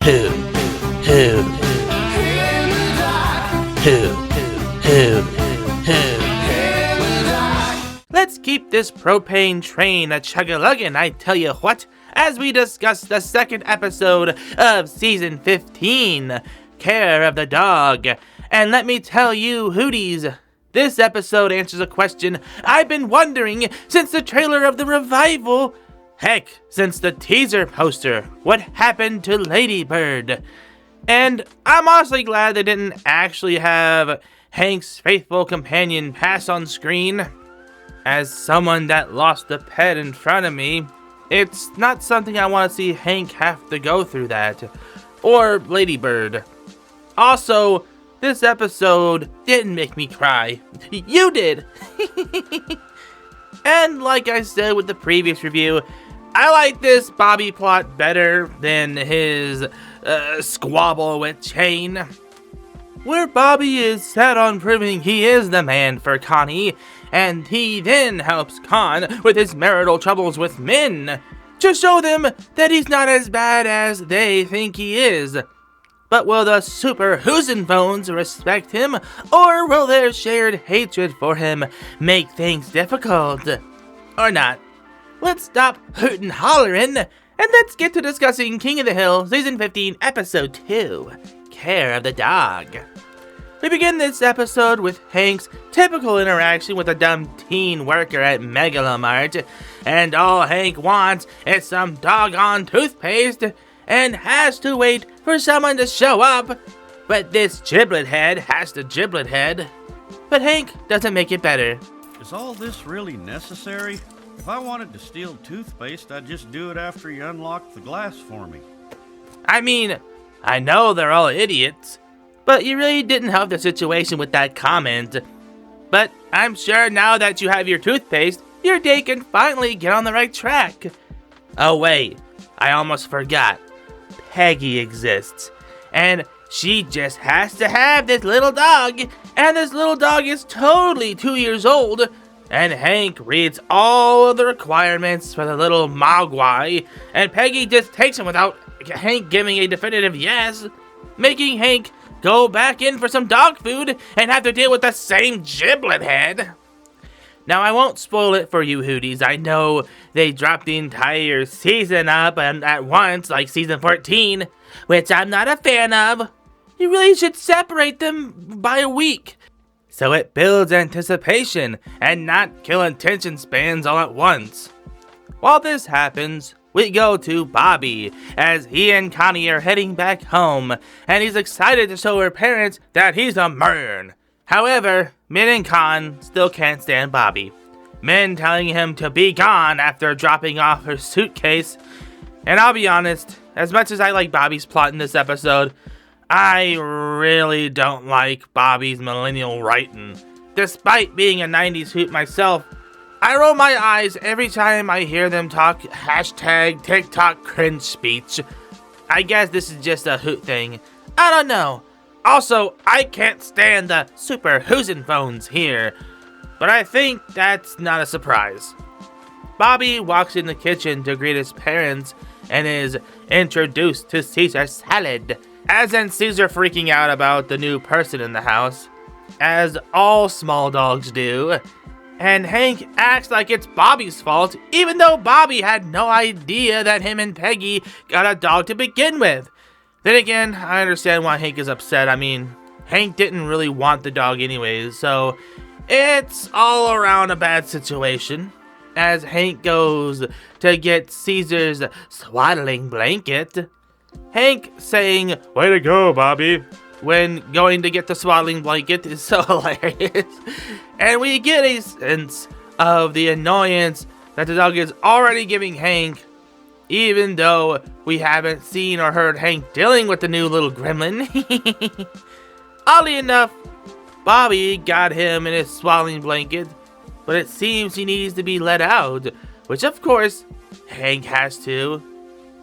Who? Who? Who? Let's keep this propane train a chug-a-luggin', I tell you what, as we discuss the second episode of Season 15, Care of the Dog. And let me tell you, Hooties, this episode answers a question I've been wondering since the trailer of the revival. Heck, since the teaser poster, what happened to Ladybird? And I'm honestly glad they didn't actually have Hank's faithful companion pass on screen. As someone that lost a pet in front of me, it's not something I want to see Hank have to go through that. Or Ladybird. Also, this episode didn't make me cry. You did! And like I said with the previous review, I like this Bobby plot better than his squabble with Chain, where Bobby is set on proving he is the man for Connie, and he then helps Con with his marital troubles with men, to show them that he's not as bad as they think he is. But will the Souphanousinphones respect him, or will their shared hatred for him make things difficult? Or not? Let's stop hootin' hollerin', and let's get to discussing King of the Hill, Season 15, Episode 2, Care of the Dog. We begin this episode with Hank's typical interaction with a dumb teen worker at Megalomart, and all Hank wants is some doggone toothpaste, and has to wait for someone to show up, but this giblet head has to giblet head. But Hank doesn't make it better. Is all this really necessary? If I wanted to steal toothpaste, I'd just do it after you unlocked the glass for me. I mean, I know they're all idiots, but you really didn't help the situation with that comment. But I'm sure now that you have your toothpaste, your day can finally get on the right track. Oh wait, I almost forgot. Peggy exists, and she just has to have this little dog, and this little dog is totally 2 years old, and Hank reads all of the requirements for the little mogwai, and Peggy just takes him without Hank giving a definitive yes, making Hank go back in for some dog food and have to deal with the same giblet head. Now, I won't spoil it for you, Hooties. I know they dropped the entire season up at once, like Season 14, which I'm not a fan of. You really should separate them by a week, so it builds anticipation and not kill attention spans all at once. While this happens, we go to Bobby, as he and Connie are heading back home, and he's excited to show her parents that he's a man. However, Min and Con still can't stand Bobby. Min telling him to be gone after dropping off her suitcase. And I'll be honest, as much as I like Bobby's plot in this episode, I really don't like Bobby's millennial writing. Despite being a 90s hoot myself, I roll my eyes every time I hear them talk hashtag TikTok cringe speech. I guess this is just a hoot thing. I don't know. Also, I can't stand the Souphanousinphones here, but I think that's not a surprise. Bobby walks in the kitchen to greet his parents and is introduced to Caesar salad, as in Caesar freaking out about the new person in the house, as all small dogs do. And Hank acts like it's Bobby's fault, even though Bobby had no idea that him and Peggy got a dog to begin with. Then again, I understand why Hank is upset. I mean, Hank didn't really want the dog anyways, so it's all around a bad situation. As Hank goes to get Caesar's swaddling blanket, Hank saying, "Way to go, Bobby," when going to get the swaddling blanket is so hilarious. And we get a sense of the annoyance that the dog is already giving Hank, even though we haven't seen or heard Hank dealing with the new little gremlin. Oddly enough, Bobby got him in his swaddling blanket, but it seems he needs to be let out, which of course, Hank has to.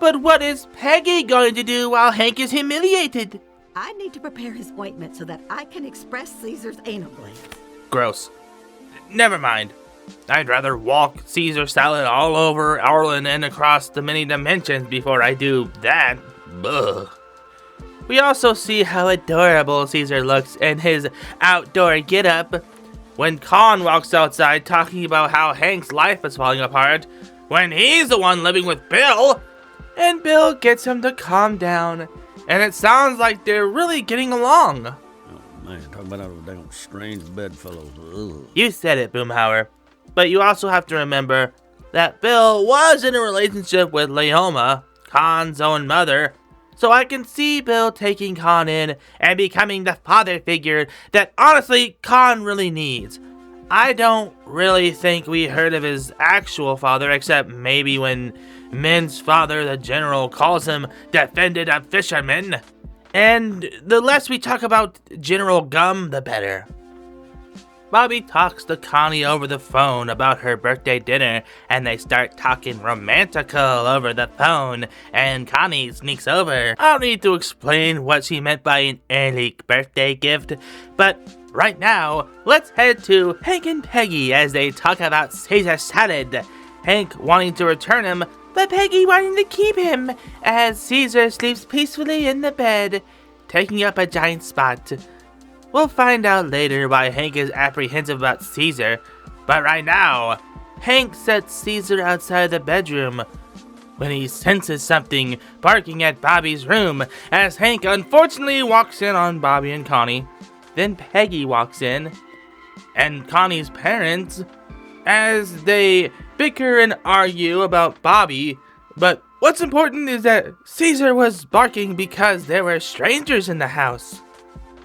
But what is Peggy going to do while Hank is humiliated? I need to prepare his ointment so that I can express Caesar's anal glands. Gross. Never mind. I'd rather walk Caesar salad all over Arlen and across the many dimensions before I do that. Ugh. We also see how adorable Caesar looks in his outdoor getup when Con walks outside talking about how Hank's life is falling apart when he's the one living with Bill, and Bill gets him to calm down, and it sounds like they're really getting along. Oh man, talking about those damn strange bedfellows. Ugh. You said it, Boomhauer. But you also have to remember that Bill was in a relationship with Leoma, Con's own mother, so I can see Bill taking Con in and becoming the father figure that honestly Con really needs. I don't really think we heard of his actual father except maybe when Min's father, the general, calls him defended a fisherman. And the less we talk about General Gum, the better. Bobby talks to Connie over the phone about her birthday dinner, and they start talking romantical over the phone, and Connie sneaks over. I don't need to explain what she meant by an early birthday gift, but right now, let's head to Hank and Peggy as they talk about Caesar salad. Hank wanting to return him, but Peggy wanting to keep him, as Caesar sleeps peacefully in the bed, taking up a giant spot. We'll find out later why Hank is apprehensive about Caesar, but right now, Hank sets Caesar outside the bedroom when he senses something barking at Bobby's room as Hank unfortunately walks in on Bobby and Connie. Then Peggy walks in, and Connie's parents, as they bicker and argue about Bobby, but what's important is that Caesar was barking because there were strangers in the house.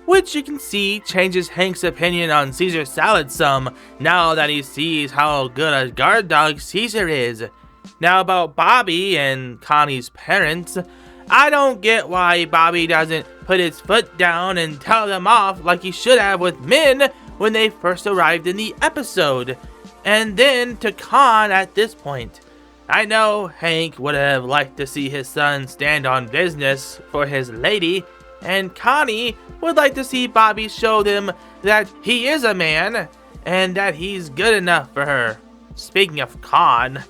Which you can see changes Hank's opinion on Caesar salad some, now that he sees how good a guard dog Caesar is. Now about Bobby and Connie's parents, I don't get why Bobby doesn't put his foot down and tell them off like he should have with Min when they first arrived in the episode, and then to Con at this point. I know Hank would have liked to see his son stand on business for his lady, and Connie would like to see Bobby show them that he is a man and that he's good enough for her. Speaking of Con,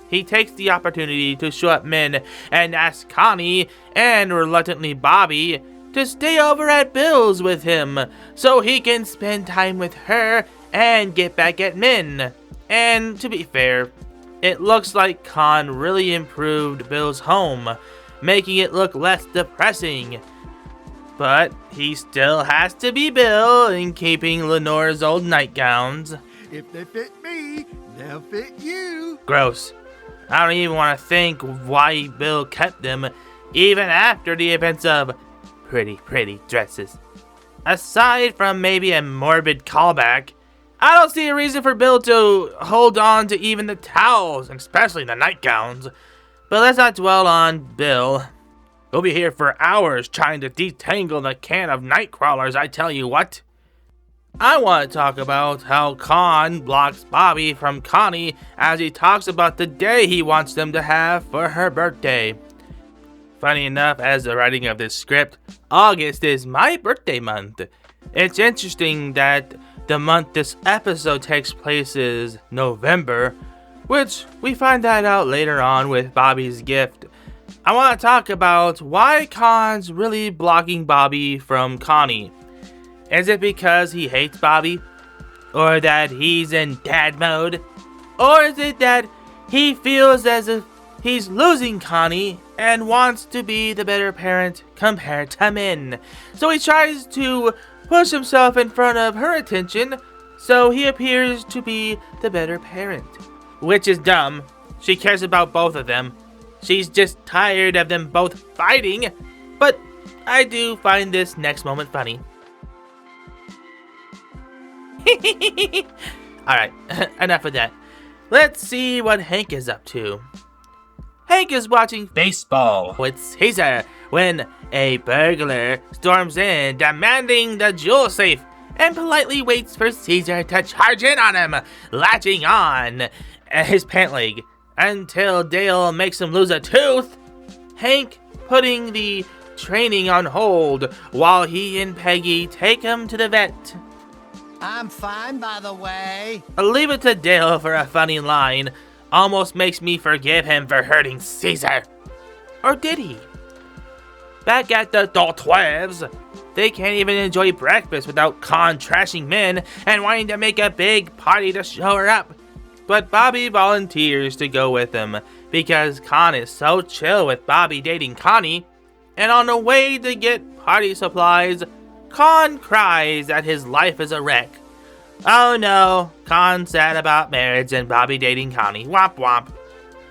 he takes the opportunity to show up Min and ask Connie and reluctantly Bobby to stay over at Bill's with him so he can spend time with her and get back at Min. And to be fair, it looks like Con really improved Bill's home, making it look less depressing. But he still has to be Bill in keeping Lenore's old nightgowns. If they fit me, they'll fit you. Gross. I don't even want to think why Bill kept them, even after the events of pretty dresses. Aside from maybe a morbid callback, I don't see a reason for Bill to hold on to even the towels, especially the nightgowns. But let's not dwell on Bill. We'll be here for hours trying to detangle the can of night crawlers, I tell you what. I want to talk about how Con blocks Bobby from Connie as he talks about the day he wants them to have for her birthday. Funny enough, as the writing of this script, August is my birthday month. It's interesting that the month this episode takes place is November, which we find that out later on with Bobby's gift. I want to talk about why Con's really blocking Bobby from Connie. Is it because he hates Bobby? Or that he's in dad mode? Or is it that he feels as if he's losing Connie and wants to be the better parent compared to Min? So he tries to push himself in front of her attention so he appears to be the better parent. Which is dumb. She cares about both of them. She's just tired of them both fighting, but I do find this next moment funny. Alright, enough of that. Let's see what Hank is up to. Hank is watching baseball with Caesar when a burglar storms in demanding the jewel safe and politely waits for Caesar to charge in on him, latching on his pant leg until Dale makes him lose a tooth. Hank putting the training on hold while he and Peggy take him to the vet. I'm fine, by the way. I'll leave it to Dale for a funny line. Almost makes me forgive him for hurting Caesar. Or did he? Back at the Nujabes, they can't even enjoy breakfast without Con trashing Min and wanting to make a big party to show her up. But Bobby volunteers to go with him because Con is so chill with Bobby dating Connie. And on the way to get party supplies, Con cries that his life is a wreck. Oh no, Con's sad about marriage and Bobby dating Connie. Womp womp.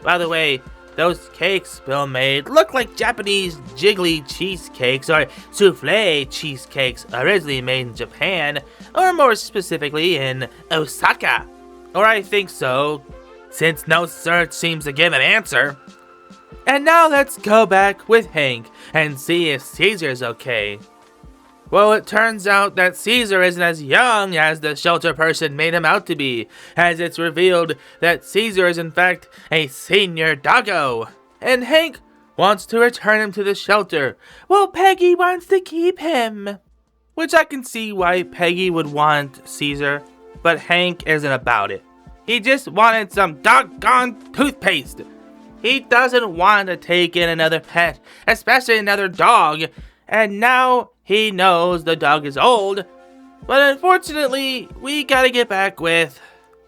By the way, those cakes Bill made look like Japanese jiggly cheesecakes or souffle cheesecakes originally made in Japan, or more specifically in Osaka. Or I think so, since no search seems to give an answer. And now let's go back with Hank and see if Caesar's okay. Well, it turns out that Caesar isn't as young as the shelter person made him out to be, as it's revealed that Caesar is in fact a senior doggo. And Hank wants to return him to the shelter, while Peggy wants to keep him. Which I can see why Peggy would want Caesar, but Hank isn't about it. He just wanted some doggone toothpaste. He doesn't want to take in another pet, especially another dog, and now he knows the dog is old. But unfortunately, we gotta get back with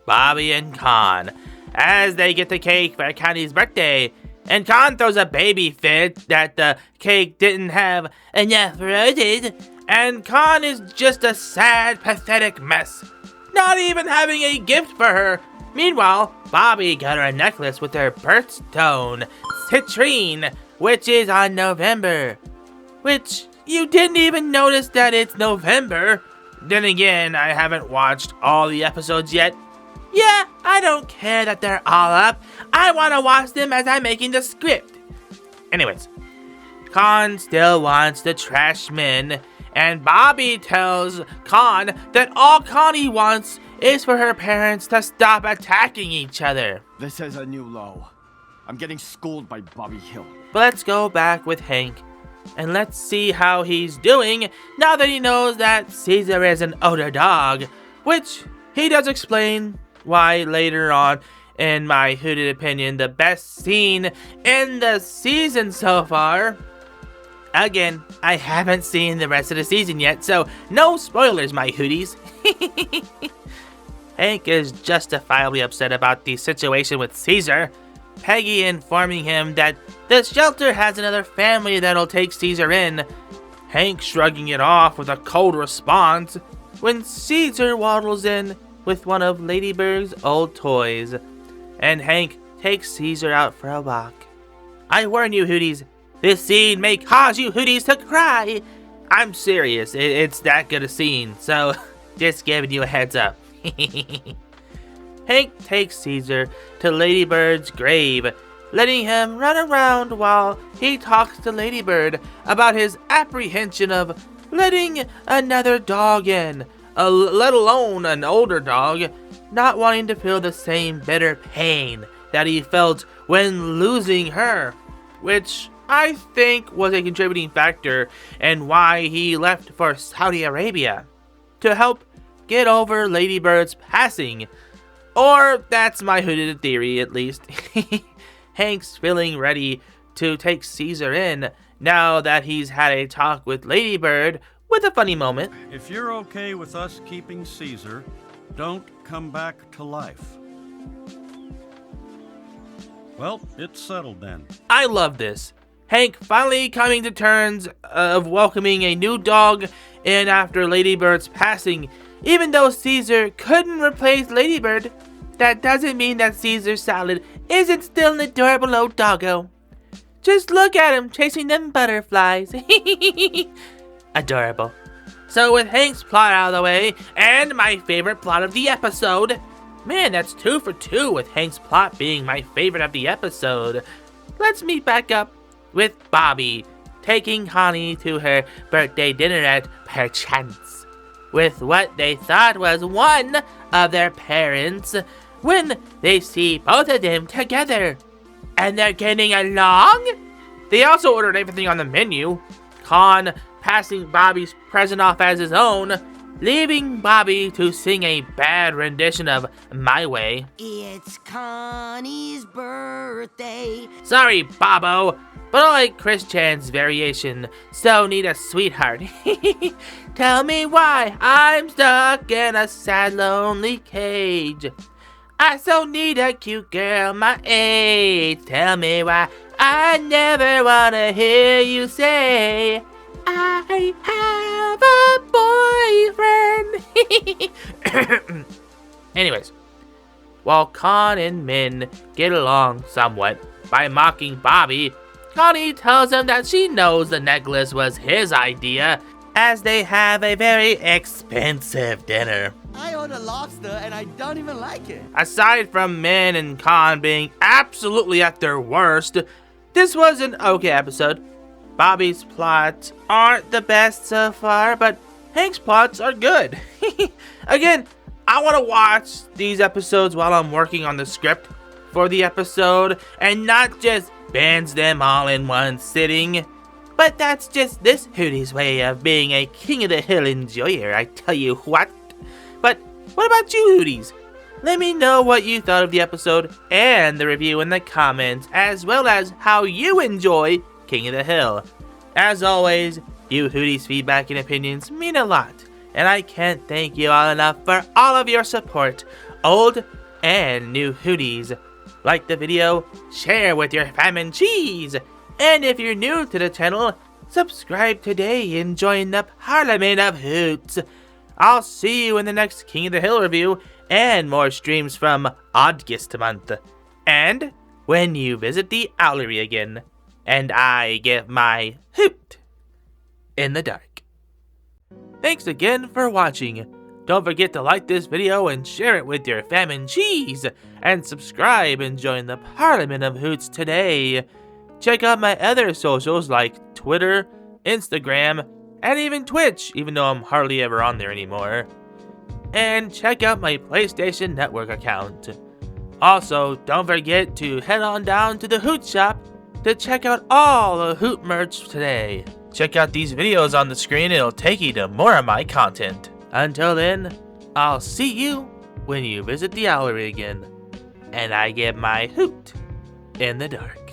Bobby and Con as they get the cake for Connie's birthday, and Con throws a baby fit that the cake didn't have enough roses, and Con is just a sad, pathetic mess, not even having a gift for her. Meanwhile, Bobby got her a necklace with her birthstone, citrine, which is on November. Which, you didn't even notice that it's November. Then again, I haven't watched all the episodes yet. Yeah, I don't care that they're all up. I want to watch them as I'm making the script. Anyways, Con still wants to trash Min, and Bobby tells Con that all Connie wants is for her parents to stop attacking each other. This is a new low. I'm getting schooled by Bobby Hill. But let's go back with Hank, and let's see how he's doing now that he knows that Caesar is an older dog, which he does explain why later on in my Hooted opinion, the best scene in the season so far. Again, I haven't seen the rest of the season yet, so no spoilers, my Hooties. Hank is justifiably upset about the situation with Caesar, Peggy informing him that the shelter has another family that'll take Caesar in, Hank shrugging it off with a cold response, when Caesar waddles in with one of Ladybird's old toys, and Hank takes Caesar out for a walk. I warn you, Hooties, this scene may cause you Hooties to cry. I'm serious, it's that good a scene, so just giving you a heads up. Hank takes Caesar to Ladybird's grave, letting him run around while he talks to Ladybird about his apprehension of letting another dog in, let alone an older dog, not wanting to feel the same bitter pain that he felt when losing her, which I think was a contributing factor in why he left for Saudi Arabia, to help get over Ladybird's passing. Or that's my hooded theory, at least. Hank's feeling ready to take Caesar in now that he's had a talk with Ladybird with a funny moment. If you're okay with us keeping Caesar, don't come back to life. Well, it's settled then. I love this. Hank finally coming to terms of welcoming a new dog in after Ladybird's passing. Even though Caesar couldn't replace Ladybird, that doesn't mean that Caesar Salad isn't still an adorable old doggo. Just look at him chasing them butterflies. Adorable. So with Hank's plot out of the way, and my favorite plot of the episode, man, that's 2 for 2 with Hank's plot being my favorite of the episode, let's meet back up with Bobby taking Connie to her birthday dinner at Perchance with what they thought was one of their parents, when they see both of them together. And they're getting along? They also ordered everything on the menu, Con passing Bobby's present off as his own, leaving Bobby to sing a bad rendition of My Way. It's Connie's birthday. Sorry, Bobo. But I like Chris Chan's variation, so need a sweetheart. Tell me why I'm stuck in a sad, lonely cage. I so need a cute girl my age. Tell me why I never wanna hear you say I have a boyfriend. Anyways, while Con and Min get along somewhat by mocking Bobby, Connie tells him that she knows the necklace was his idea, as they have a very expensive dinner. I ordered lobster and I don't even like it. Aside from Min and Con being absolutely at their worst, this was an okay episode. Bobby's plots aren't the best so far, but Hank's plots are good. Again, I want to watch these episodes while I'm working on the script for the episode and not just binge them all in one sitting. But that's just this Hootie's way of being a King of the Hill enjoyer, I tell you what. But what about you, Hooties? Let me know what you thought of the episode and the review in the comments, as well as how you enjoy King of the Hill. As always, you Hooties' feedback and opinions mean a lot, and I can't thank you all enough for all of your support, old and new Hooties. Like the video, share with your fam and cheese, and if you're new to the channel, subscribe today and join the Parliament of Hoots. I'll see you in the next King of the Hill review and more streams from August month. And when you visit the Owlery again, and I give my hoot in the dark. Thanks again for watching. Don't forget to like this video and share it with your fam and cheese, and subscribe and join the Parliament of Hoots today. Check out my other socials like Twitter, Instagram, and even Twitch, even though I'm hardly ever on there anymore. And check out my PlayStation Network account. Also, don't forget to head on down to the Hoot Shop to check out all the Hoot merch today. Check out these videos on the screen, it'll take you to more of my content. Until then, I'll see you when you visit the Owlery again, and I give my hoot in the dark.